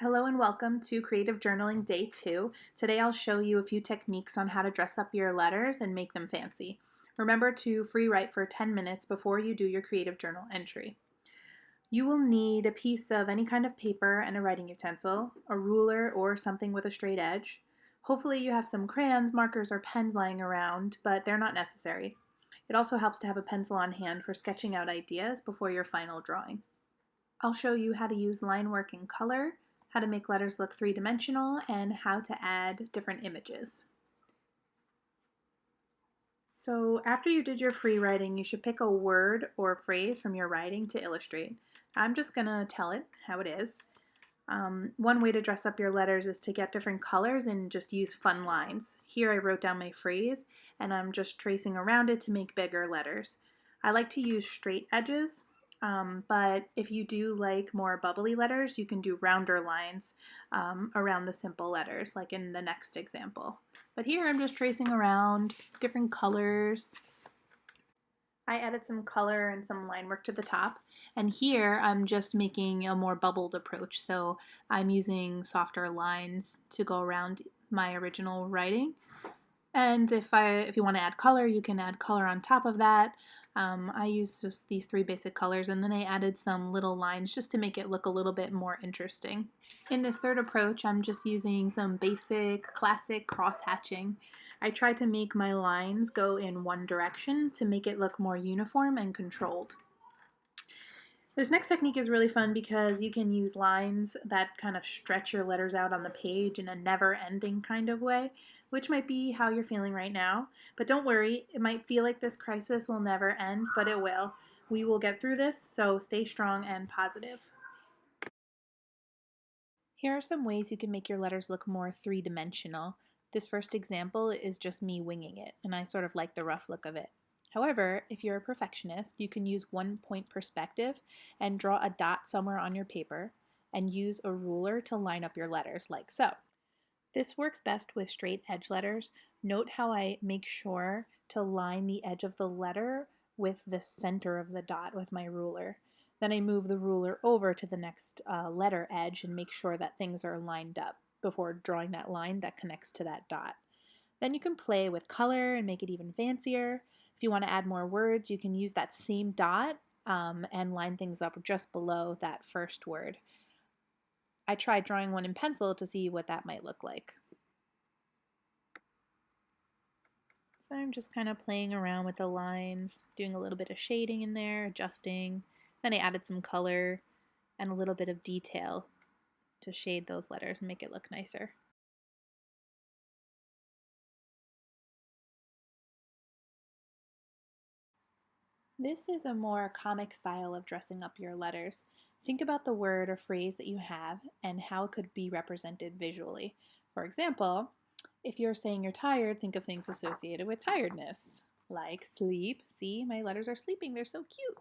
Hello and welcome to Creative Journaling Day 2. Today I'll show you a few techniques on how to dress up your letters and make them fancy. Remember to free write for 10 minutes before you do your creative journal entry. You will need a piece of any kind of paper and a writing utensil, a ruler or something with a straight edge. Hopefully you have some crayons, markers, or pens lying around, but they're not necessary. It also helps to have a pencil on hand for sketching out ideas before your final drawing. I'll show you how to use line work in color, how to make letters look three-dimensional, and how to add different images. So after you did your free writing, you should pick a word or phrase from your writing to illustrate. I'm just going to tell it how it is. One way to dress up your letters is to get different colors and just use fun lines. Here I wrote down my phrase and I'm just tracing around it to make bigger letters. I like to use straight edges, but if you do like more bubbly letters, you can do rounder lines around the simple letters, like in the next example. But here I'm just tracing around different colors. I added some color and some line work to the top, and here I'm just making a more bubbled approach, so I'm using softer lines to go around my original writing. And if you want to add color, you can add color on top of that. I used just these three basic colors, and then I added some little lines just to make it look a little bit more interesting. In this third approach, I'm just using some basic, classic cross-hatching. I tried to make my lines go in one direction to make it look more uniform and controlled. This next technique is really fun because you can use lines that kind of stretch your letters out on the page in a never-ending kind of way, which might be how you're feeling right now. But don't worry, it might feel like this crisis will never end, but it will. We will get through this, so stay strong and positive. Here are some ways you can make your letters look more three-dimensional. This first example is just me winging it, and I sort of like the rough look of it. However, if you're a perfectionist, you can use one-point perspective and draw a dot somewhere on your paper and use a ruler to line up your letters like so. This works best with straight edge letters. Note how I make sure to line the edge of the letter with the center of the dot with my ruler. Then I move the ruler over to the next letter edge and make sure that things are lined up before drawing that line that connects to that dot. Then you can play with color and make it even fancier. If you want to add more words, you can use that same dot and line things up just below that first word. I tried drawing one in pencil to see what that might look like. So I'm just kind of playing around with the lines, doing a little bit of shading in there, adjusting. Then I added some color and a little bit of detail to shade those letters and make it look nicer. This is a more comic style of dressing up your letters. Think about the word or phrase that you have and how it could be represented visually. For example, if you're saying you're tired, think of things associated with tiredness, like sleep. See, my letters are sleeping, they're so cute.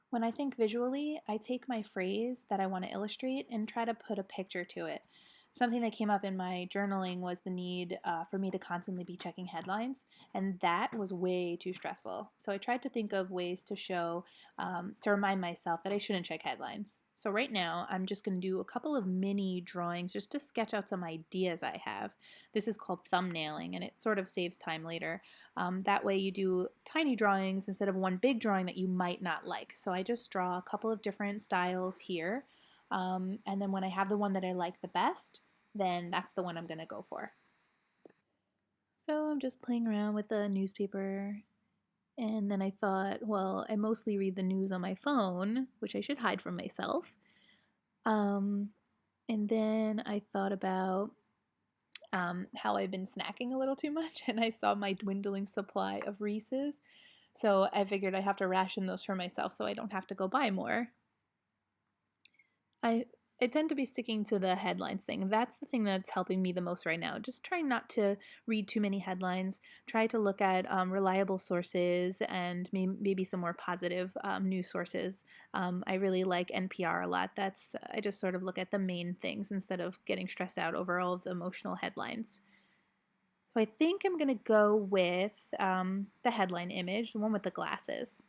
When I think visually, I take my phrase that I want to illustrate and try to put a picture to it. Something that came up in my journaling was the need for me to constantly be checking headlines, and that was way too stressful. So I tried to think of ways to show, to remind myself that I shouldn't check headlines. So right now, I'm just going to do a couple of mini drawings just to sketch out some ideas I have. This is called thumbnailing, and it sort of saves time later. That way you do tiny drawings instead of one big drawing that you might not like. So I just draw a couple of different styles here. And then when I have the one that I like the best, then that's the one I'm going to go for. So I'm just playing around with the newspaper, and then I thought, well, I mostly read the news on my phone, which I should hide from myself. And then I thought about how I've been snacking a little too much, and I saw my dwindling supply of Reese's. So I figured I have to ration those for myself so I don't have to go buy more. I tend to be sticking to the headlines thing. That's the thing that's helping me the most right now. Just trying not to read too many headlines. Try to look at reliable sources and maybe some more positive news sources. I really like NPR a lot. I just sort of look at the main things instead of getting stressed out over all of the emotional headlines. So I think I'm going to go with the headline image, the one with the glasses.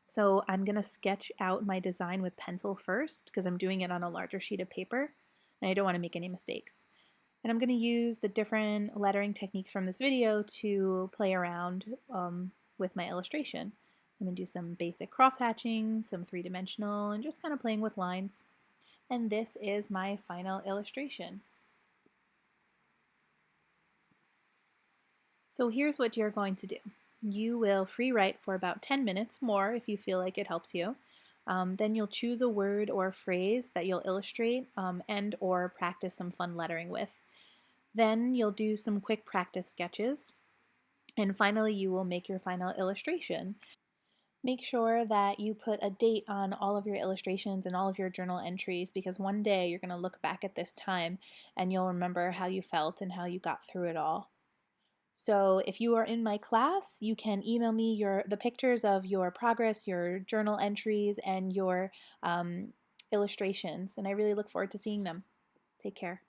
So I'm going to sketch out my design with pencil first because I'm doing it on a larger sheet of paper and I don't want to make any mistakes. And I'm going to use the different lettering techniques from this video to play around with my illustration. So I'm going to do some basic cross-hatching, some three-dimensional, and just kind of playing with lines. And this is my final illustration. So here's what you're going to do. You will free write for about 10 minutes more if you feel like it helps you. Then you'll choose a word or phrase that you'll illustrate and or practice some fun lettering with. Then you'll do some quick practice sketches. And finally, you will make your final illustration. Make sure that you put a date on all of your illustrations and all of your journal entries because one day you're going to look back at this time and you'll remember how you felt and how you got through it all. So if you are in my class, you can email me the pictures of your progress, your journal entries, and your illustrations. And I really look forward to seeing them. Take care.